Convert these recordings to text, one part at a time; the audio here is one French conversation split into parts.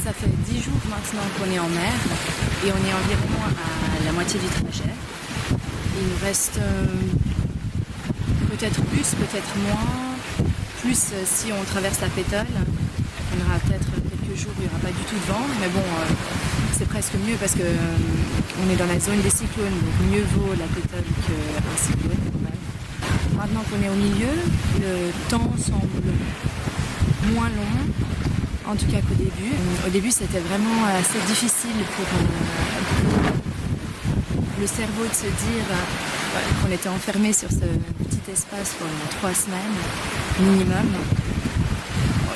ça fait 10 jours maintenant qu'on est en mer et on est environ à la moitié du trajet. Il nous reste peut-être plus, peut-être moins. Plus si on traverse la Pétole, on aura peut-être quelques jours où il n'y aura pas du tout de vent, mais bon, c'est presque mieux parce que on est dans la zone des cyclones, donc mieux vaut la Pétole qu'un cyclone quand même. Maintenant qu'on est au milieu, le temps semble moins long, en tout cas qu'au début. Au début, c'était vraiment assez difficile pour le cerveau de se dire qu'on était enfermé sur ce petit espace pendant 3 semaines minimum.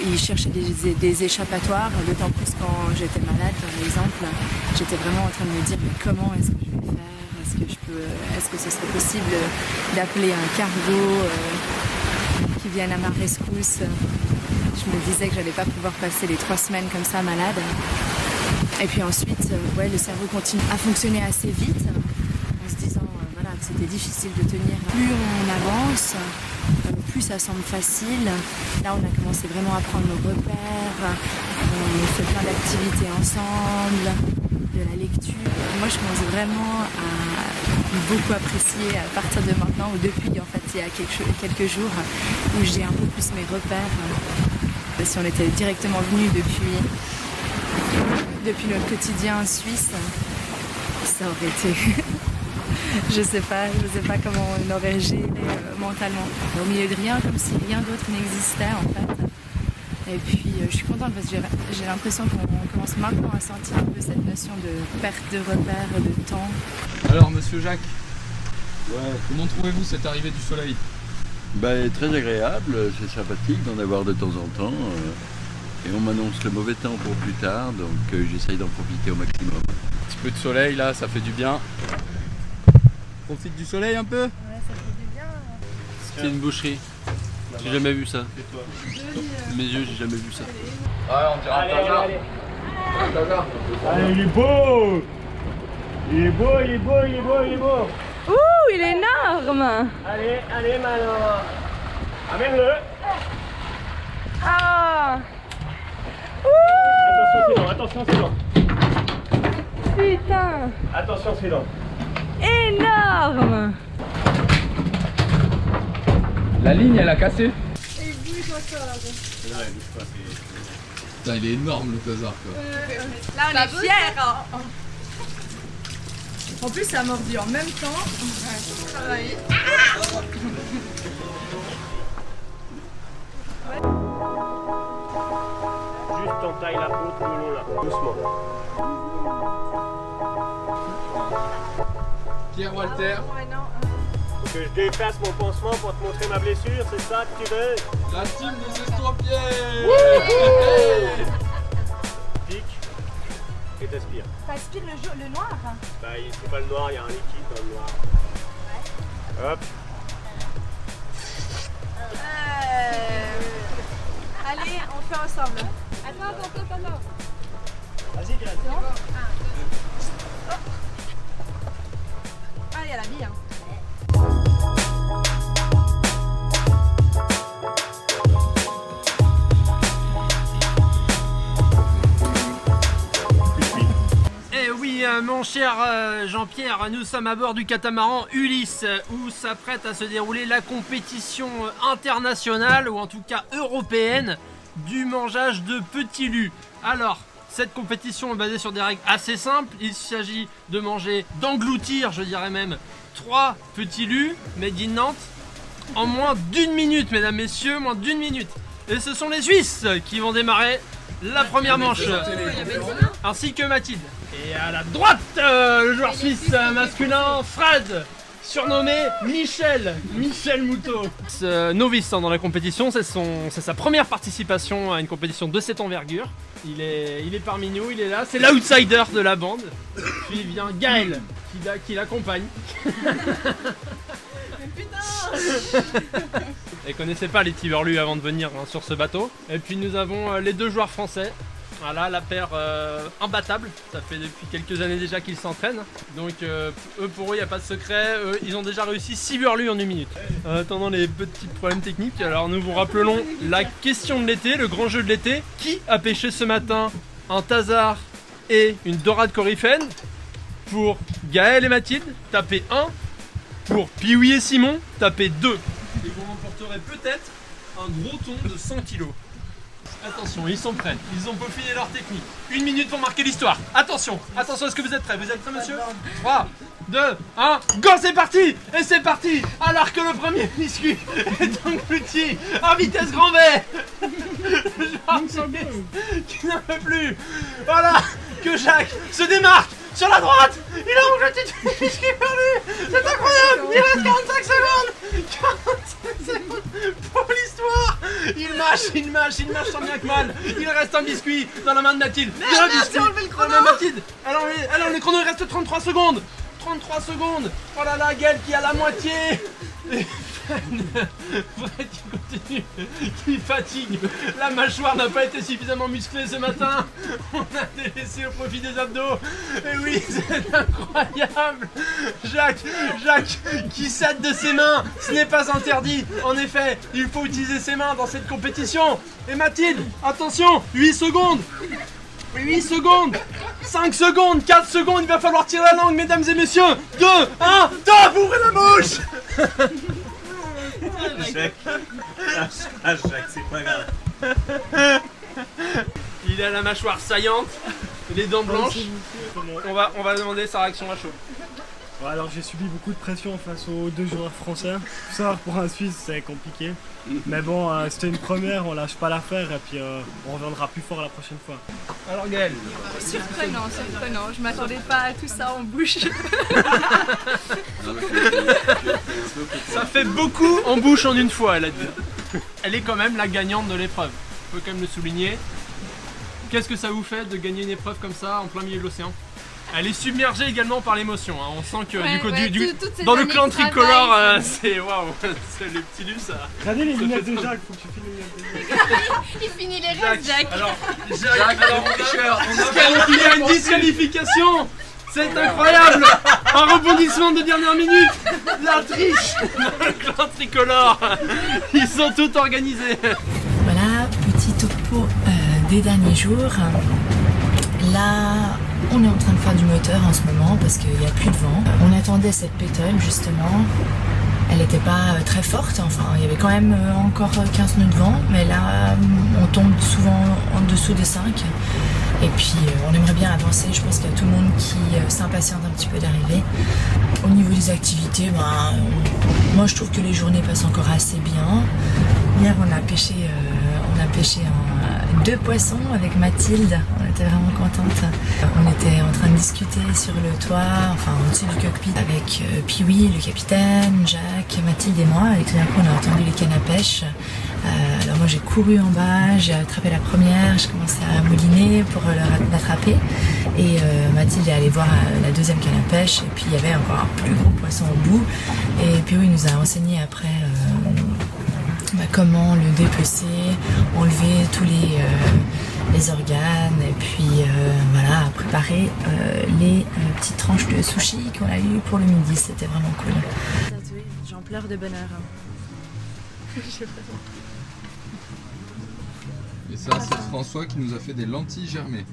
Il cherchait des échappatoires, d'autant plus quand j'étais malade par exemple. J'étais vraiment en train de me dire mais comment est-ce que je vais faire? Est-ce que ce serait possible d'appeler un cargo qui vienne à ma rescousse? Je me disais que j'allais pas pouvoir passer les 3 semaines comme ça malade. Et puis ensuite, le cerveau continue à fonctionner assez vite en se disant que c'était difficile de tenir. Plus on avance, plus ça semble facile. Là, on a commencé vraiment à prendre nos repères. On fait plein d'activités ensemble, de la lecture. Moi, je commence vraiment à beaucoup apprécier à partir de maintenant ou depuis, en fait, il y a quelques jours où j'ai un peu plus mes repères. Si on était directement venu depuis notre quotidien en Suisse, ça aurait été... je sais pas comment on aurait géré mentalement. Au milieu de rien, comme si rien d'autre n'existait en fait. Et puis je suis contente parce que j'ai l'impression qu'on commence maintenant à sentir un peu cette notion de perte de repères, de temps. Alors monsieur Jacques, comment trouvez-vous cette arrivée du soleil? Très agréable, c'est sympathique d'en avoir de temps en temps. Et on m'annonce le mauvais temps pour plus tard, donc j'essaye d'en profiter au maximum. Un petit peu de soleil là, ça fait du bien. Profite du soleil un peu? Ouais, ça fait du bien. C'est une boucherie. J'ai jamais vu ça. Mes yeux, j'ai jamais vu ça. Ouais, on dirait un hasard. Allez, il est beau! Il est beau, il est beau, il est beau, il est beau! Ouh, il est énorme! Allez, maintenant! Amène-le! Ah! Attention, c'est long! Putain! Attention, c'est long! Énorme! La ligne, elle a cassé. Il bouge encore. Putain, il est énorme le hasard quoi. Là, on est fiers! En plus, ça a mordu en même temps. Travailler. Juste entaille la peau tout le long là, doucement. Pierre Walter, Faut que je défasse mon pansement pour te montrer ma blessure, c'est ça que tu veux? la team des estropiés. Pique et t'aspires. T'aspires le noir? C'est pas le noir, il y a un liquide dans le noir. Hop. Allez, on fait ensemble. Attends. Vas-y, Greg. Ah, il y a la bille. Hein. Eh oui, mon cher Jean-Pierre, nous sommes à bord du catamaran Ulysse où s'apprête à se dérouler la compétition internationale ou en tout cas européenne du mangeage de petits lus. Alors, cette compétition est basée sur des règles assez simples. Il s'agit de manger, d'engloutir, je dirais même, 3 petits lus made in Nantes en moins d'1 minute, mesdames, messieurs, moins d'1 minute. Et ce sont les Suisses qui vont démarrer la première manche, ainsi que Mathilde. Et à la droite, le joueur suisse masculin, Fred, surnommé Michel Moutot. Novice dans la compétition, c'est sa première participation à une compétition de cette envergure. Il est parmi nous, il est là, c'est l'outsider de la bande. Puis vient Gaël qui l'accompagne. Elle connaissait pas les Tiberlus avant de venir sur ce bateau. Et puis nous avons les 2 joueurs français, Voilà, la paire imbattable. Ça fait depuis quelques années déjà qu'ils s'entraînent. Donc pour eux, il n'y a pas de secret. Ils ont déjà réussi 6 burlus en 1 minute. Attendant les petits problèmes techniques, alors nous vous rappelons la question de l'été, le grand jeu de l'été. Qui a pêché ce matin un thazard et une dorade coryphène? Pour Gaël et Mathilde, tapez 1. Pour Pioui et Simon, tapez 2. Et vous remporterez peut-être un gros thon de 100 kg. Attention, ils sont prêts, ils ont peaufiné leur technique. 1 minute pour marquer l'histoire. Attention, attention, est-ce que vous êtes prêts? Vous êtes prêts, monsieur? 3, 2, 1, go, c'est parti! Et c'est parti! Alors que le premier biscuit est englouti en vitesse grand V! Qui n'en peut plus! Voilà que Jacques se démarque sur la droite! Il a englouti tout le biscuit perdu! C'est incroyable! Il reste 45 secondes! 45 secondes pour l'histoire! Il mâche tant bien que mal. Il reste un biscuit dans la main de Mathilde. Deux biscuits dans la main de Mathilde. Alors le chrono, il reste 33 secondes. 33 secondes. Oh là là, Gaël qui a la moitié. Vrai qui continue, qui fatigue. La mâchoire n'a pas été suffisamment musclée ce matin. On a délaissé au profit des abdos. Et oui, c'est incroyable. Jacques qui cède de ses mains. Ce n'est pas interdit. En effet, il faut utiliser ses mains dans cette compétition. Et Mathilde, attention, 8 secondes. 8 secondes, 5 secondes, 4 secondes, il va falloir tirer la langue, mesdames et messieurs. 2, 1, top, ouvrez la bouche. Jacques, c'est pas grave. Il a la mâchoire saillante, les dents blanches. On va demander sa réaction à chaud. Ouais, alors j'ai subi beaucoup de pression face aux 2 joueurs français. Tout ça pour un Suisse c'est compliqué. Mais bon, c'était une première, on lâche pas l'affaire et puis on reviendra plus fort la prochaine fois. Alors Gaël. Surprenant. Je m'attendais pas à tout ça en bouche. Ça fait beaucoup en bouche en une fois, elle a dit. Elle est quand même la gagnante de l'épreuve. On peut quand même le souligner. Qu'est-ce que ça vous fait de gagner une épreuve comme ça en plein milieu de l'océan? Elle est submergée également par l'émotion, hein. On sent que dans le clan tricolore, c'est waouh, c'est les petits lus ça. Regardez les lunettes de Jacques, faut que tu finis les lunettes de Jacques. Il finit les rêves, Jacques. Alors, il y a une disqualification. C'est incroyable. Un rebondissement de dernière minute. La triche dans le clan tricolore. Ils sont tout organisés. Voilà, petit topo des derniers jours. Là, on est en train de faire du moteur en ce moment parce qu'il n'y a plus de vent. On attendait cette pétole justement. Elle n'était pas très forte, enfin il y avait quand même encore 15 nœuds de vent, mais là on tombe souvent en dessous de 5. Et puis on aimerait bien avancer, je pense qu'il y a tout le monde qui s'impatiente un petit peu d'arriver. Au niveau des activités, moi je trouve que les journées passent encore assez bien. Hier on a pêché 2 poissons avec Mathilde, on était vraiment contente. On était en train de discuter sur le toit, enfin au-dessus du cockpit avec Pioui, le capitaine, Jacques, Mathilde et moi. Et tout d'un coup on a entendu les cannes à pêche. Alors moi j'ai couru en bas, j'ai attrapé la première, j'ai commencé à mouliner pour l'attraper. Et Mathilde est allée voir la deuxième canne à pêche et puis il y avait encore un plus gros poisson au bout. Et Pioui nous a enseigné après comment le dépecer, enlever tous les organes et puis voilà, préparer les petites tranches de sushi qu'on a eu pour le midi, c'était vraiment cool. J'en pleure de bonheur. Et ça, c'est François qui nous a fait des lentilles germées.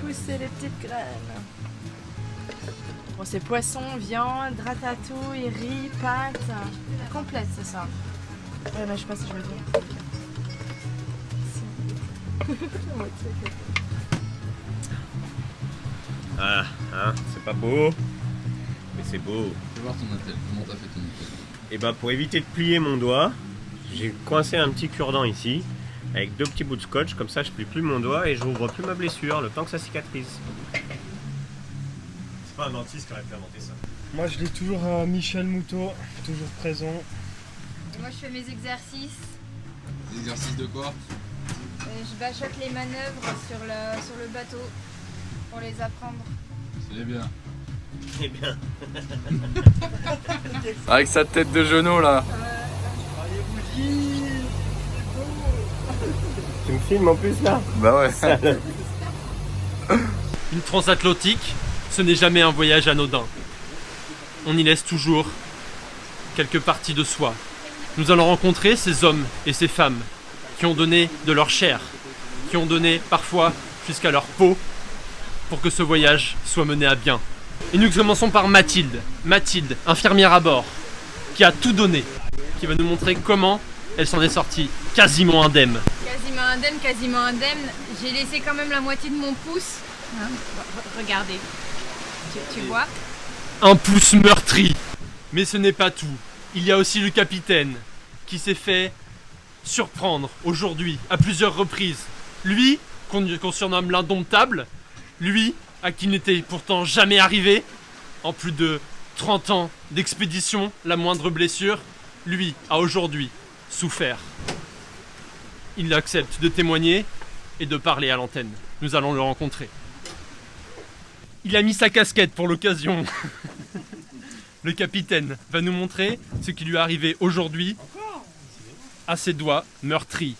Pousser les petites graines. Bon, c'est poisson, viande, ratatouille, riz, pâtes. Complète, c'est ça. Ouais, je sais pas si je veux dire. Ah, hein, c'est pas beau, mais c'est beau. Fais voir ton attel, comment t'as fait ton attel? Et bah pour éviter de plier mon doigt, j'ai coincé un petit cure-dent ici, avec 2 petits bouts de scotch, comme ça je plie plus mon doigt et je rouvre plus ma blessure le temps que ça cicatrise. C'est pas un dentiste qui aurait pu inventer ça. Moi je lis toujours Michel Moutot, toujours présent. Moi je fais mes exercices, Des exercices de quoi? je bachote les manœuvres sur le bateau pour les apprendre. C'est bien. Eh bien. Avec sa tête de genou là. Tu me filmes en plus là? Bah ouais. Une transatlantique, ce n'est jamais un voyage anodin. On y laisse toujours quelques parties de soi. Nous allons rencontrer ces hommes et ces femmes qui ont donné de leur chair, qui ont donné parfois jusqu'à leur peau pour que ce voyage soit mené à bien. Et nous commençons par Mathilde. Mathilde, infirmière à bord, qui a tout donné, qui va nous montrer comment elle s'en est sortie quasiment indemne. Quasiment indemne. J'ai laissé quand même la moitié de mon pouce. Hein, regardez. Tu vois? Un pouce meurtri. Mais ce n'est pas tout. Il y a aussi le capitaine qui s'est fait surprendre aujourd'hui à plusieurs reprises. Lui, qu'on surnomme l'indomptable, lui, à qui n'était pourtant jamais arrivé, en plus de 30 ans d'expédition, la moindre blessure, lui a aujourd'hui souffert. Il accepte de témoigner et de parler à l'antenne. Nous allons le rencontrer. Il a mis sa casquette pour l'occasion. Le capitaine va nous montrer ce qui lui est arrivé aujourd'hui à ses doigts meurtris.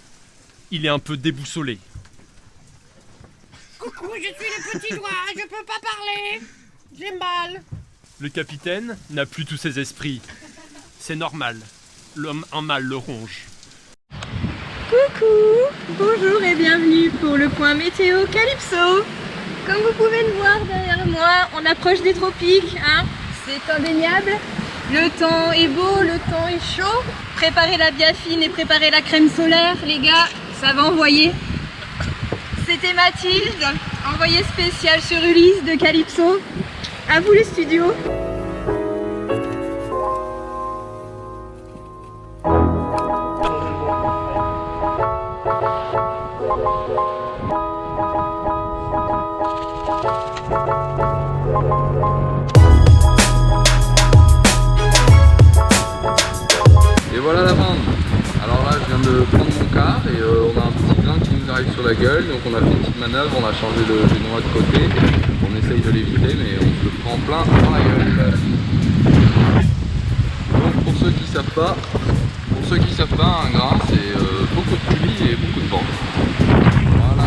Il est un peu déboussolé. Coucou, je suis le petit doigt, je peux pas parler. J'ai mal. Le capitaine n'a plus tous ses esprits. C'est normal. L'homme en mal le ronge. Coucou, bonjour et bienvenue pour le point météo Calypso. Comme vous pouvez le voir derrière moi, on approche des tropiques, hein. C'est indéniable. Le temps est beau, le temps est chaud. Préparez la biafine et préparez la crème solaire, les gars, ça va envoyer. C'était Mathilde, envoyée spéciale sur Ulysse de Calypso. À vous les studios. Et voilà la bande. Alors là je viens de prendre mon car et on a un petit grain qui nous arrive sur la gueule, donc on a fait une petite manœuvre, on a changé le noix de côté, on essaye de l'éviter mais on se le prend plein dans la gueule. Donc pour ceux qui savent pas, un grain c'est beaucoup de pluie et beaucoup de vent. Voilà.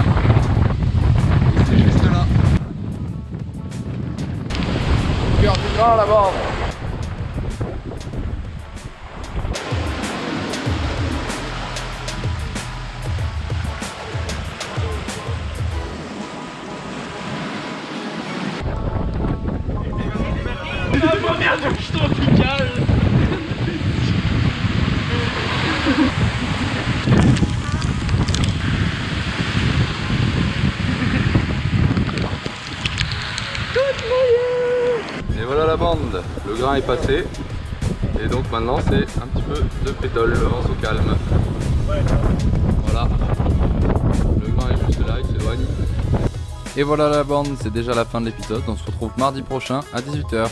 Et c'est juste là. Cœur du grain la bande. Oh merde, je suis tropical. Et voilà la bande, le grain est passé. Et donc maintenant c'est un petit peu de pétole, le vent se calme. Voilà. Le grain est juste là, il s'éloigne. Et voilà la bande, c'est déjà la fin de l'épisode. On se retrouve mardi prochain à 18 h.